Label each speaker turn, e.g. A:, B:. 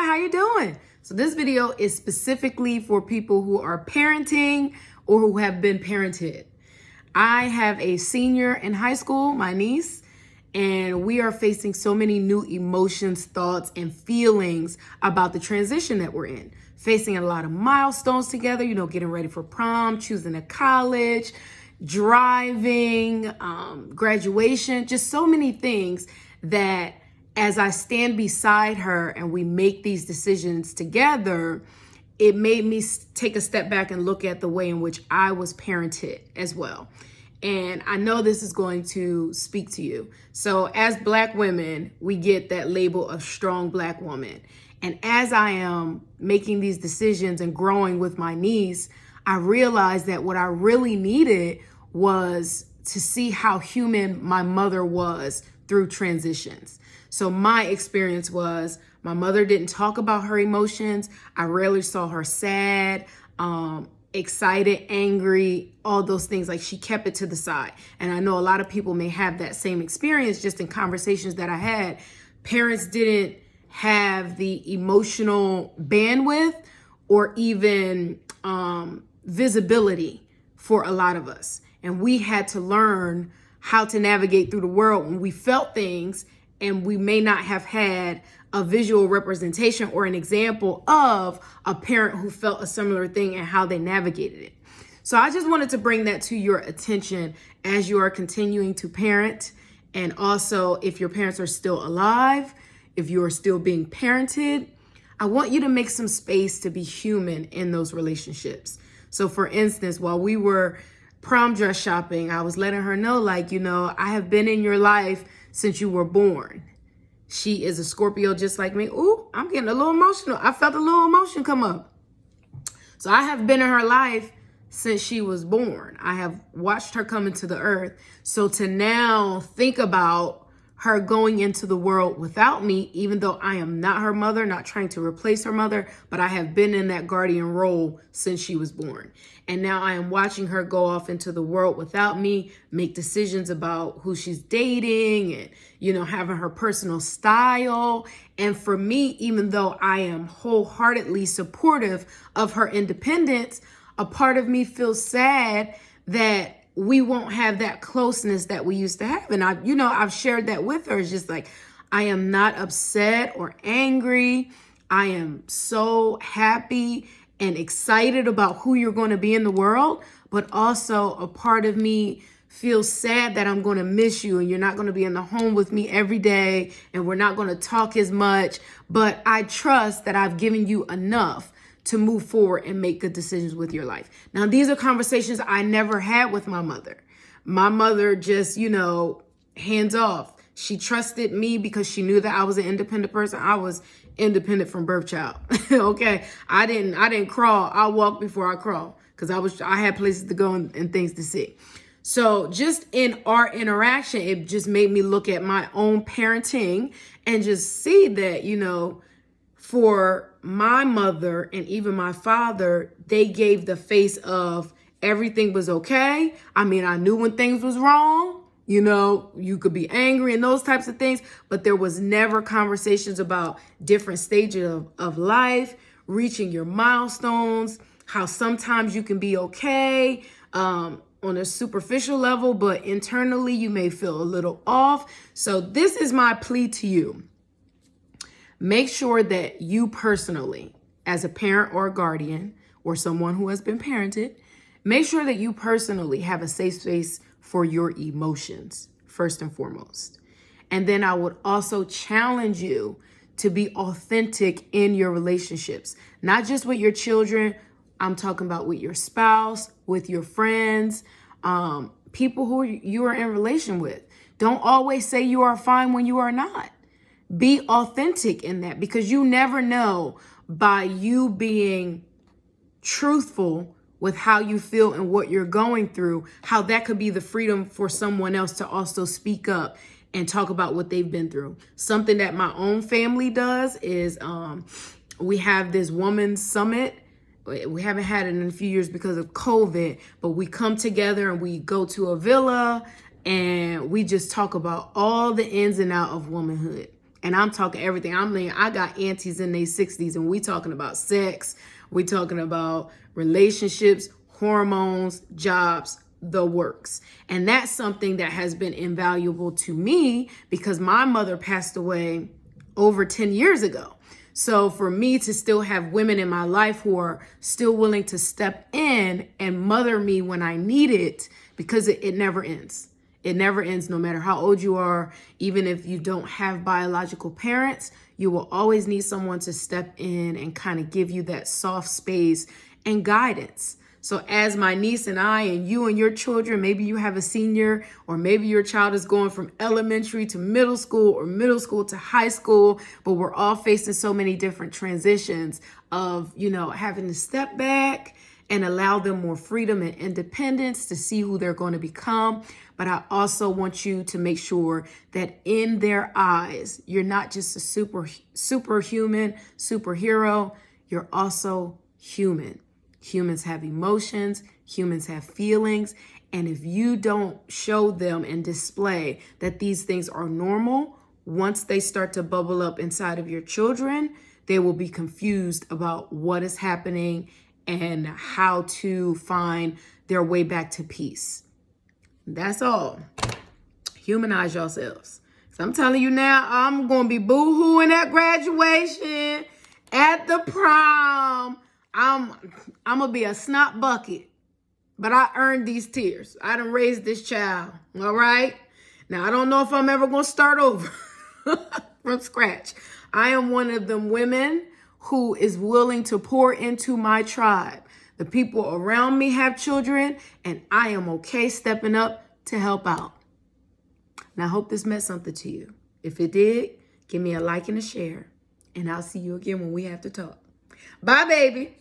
A: Hi, how you doing? So this video is specifically for people who are parenting or who have been parented. I have a senior in high school, my niece, and we are facing so many new emotions, thoughts, and feelings about the transition that we're in. Facing a lot of milestones together, getting ready for prom, choosing a college, driving, graduation, just so many things that as I stand beside her and we make these decisions together, it made me take a step back and look at the way in which I was parented as well. And I know this is going to speak to you. So as Black women, we get that label of strong Black woman. And as I am making these decisions and growing with my niece, I realized that what I really needed was to see how human my mother was through transitions. So my experience was my mother didn't talk about her emotions. I rarely saw her sad, excited, angry, all those things. Like, she kept it to the side. And I know a lot of people may have that same experience just in conversations that I had. Parents didn't have the emotional bandwidth or even visibility for a lot of us. And we had to learn how to navigate through the world when we felt things and we may not have had a visual representation or an example of a parent who felt a similar thing and how they navigated it. So I just wanted to bring that to your attention as you are continuing to parent. And also, if your parents are still alive, if you are still being parented, I want you to make some space to be human in those relationships. So for instance, while we were prom dress shopping, I was letting her know, I have been in your life since you were born. She is a Scorpio just like me. Ooh, I'm getting a little emotional. I felt a little emotion come up. So I have been in her life since she was born. I have watched her come into the earth. So to now think about her going into the world without me, even though I am not her mother, not trying to replace her mother, but I have been in that guardian role since she was born. And now I am watching her go off into the world without me, make decisions about who she's dating and, having her personal style. And for me, even though I am wholeheartedly supportive of her independence, a part of me feels sad that we won't have that closeness that we used to have. And I've shared that with her. It's just like, I am not upset or angry. I am so happy and excited about who you're going to be in the world. But also a part of me feels sad that I'm going to miss you and you're not going to be in the home with me every day and we're not going to talk as much. But I trust that I've given you enough to move forward and make good decisions with your life. Now, these are conversations I never had with my mother. My mother just, hands off. She trusted me because she knew that I was an independent person. I was independent from birth, child. Okay. I didn't crawl. I walked before I crawl because I had places to go and things to see. So just in our interaction, it just made me look at my own parenting and just see that, for my mother and even my father, they gave the face of everything was okay. I mean, I knew when things was wrong, you could be angry and those types of things, but there was never conversations about different stages of life, reaching your milestones, how sometimes you can be okay on a superficial level, but internally you may feel a little off. So this is my plea to you. Make sure that you personally, as a parent or a guardian or someone who has been parented, make sure that you personally have a safe space for your emotions, first and foremost. And then I would also challenge you to be authentic in your relationships, not just with your children. I'm talking about with your spouse, with your friends, people who you are in relation with. Don't always say you are fine when you are not. Be authentic in that, because you never know, by you being truthful with how you feel and what you're going through, how that could be the freedom for someone else to also speak up and talk about what they've been through. Something that my own family does is we have this women's summit. We haven't had it in a few years because of COVID, but we come together and we go to a villa and we just talk about all the ins and outs of womanhood. And I'm talking everything. I got aunties in their 60s, and we talking about sex. We talking about relationships, hormones, jobs, the works. And that's something that has been invaluable to me because my mother passed away over 10 years ago. So for me to still have women in my life who are still willing to step in and mother me when I need it, because it never ends. It never ends, no matter how old you are. Even if you don't have biological parents, you will always need someone to step in and kind of give you that soft space and guidance. So as my niece and I and you and your children, maybe you have a senior, or maybe your child is going from elementary to middle school or middle school to high school, but we're all facing so many different transitions of, having to step back and allow them more freedom and independence to see who they're going to become. But I also want you to make sure that in their eyes, you're not just a superhuman, superhero, you're also human. Humans have emotions, humans have feelings, and if you don't show them and display that these things are normal, once they start to bubble up inside of your children, they will be confused about what is happening and how to find their way back to peace. That's all. Humanize yourselves. So I'm telling you now, I'm going to be boo-hooing at graduation, at the prom. I'm going to be a snot bucket, but I earned these tears. I done raised this child, all right? Now, I don't know if I'm ever going to start over from scratch. I am one of them women who is willing to pour into my tribe. The people around me have children, and I am okay stepping up to help out. Now, I hope this meant something to you. If it did, give me a like and a share, and I'll see you again when we have to talk. Bye, baby.